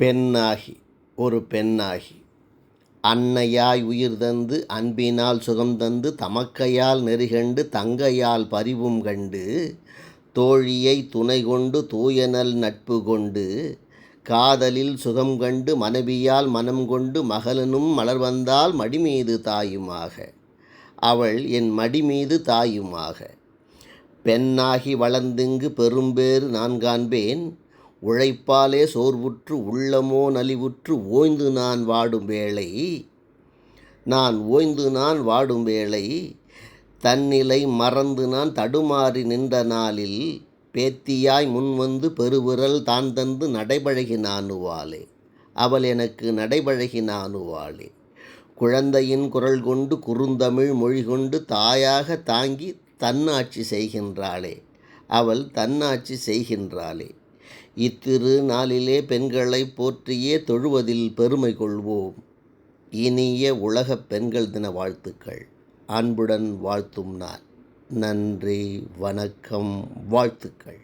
பெண்ணாகி ஒரு பெண்ணாகி அன்னையாய் உயிர் தந்து அன்பினால் சுகம் தந்து தமக்கையால் நெறிகண்டு தங்கையால் பரிவும் கண்டு தோழியை துணை கொண்டு தூயனல் நட்பு கொண்டு காதலில் சுகம் கண்டு மனைவியால் மனம் கொண்டு மகளனும் மலர்வந்தால் மடிமீது தாயுமாக அவள் என் மடிமீது தாயுமாக. பெண்ணாகி வளர்ந்திங்கு பெரும்பேறு நான் காண்பேன் உழைப்பாலே சோர்வுற்று உள்ளமோ நலிவுற்று ஓய்ந்து நான் வாடும் வேளை வாடும் வேளை தன்னிலை மறந்து நான் தடுமாறி நின்ற நாளில் பேத்தியாய் முன்வந்து பெருவிரல் தான் தந்து நடைபழகினானுவாளே அவள் எனக்கு நடைபழகினானுவாளே. குழந்தையின் குரல் கொண்டு குறுந்தமிழ் மொழி கொண்டு தாயாக தாங்கி தன்னாட்சி செய்கின்றாளே அவள் தன்னாட்சி செய்கின்றாளே. இத்திரு நாளிலே பெண்களை போற்றியே தொழுவதில் பெருமை கொள்வோம். இனிய உலக பெண்கள் தின வாழ்த்துக்கள். அன்புடன் வாழ்த்தும் நான். நன்றி, வணக்கம், வாழ்த்துக்கள்.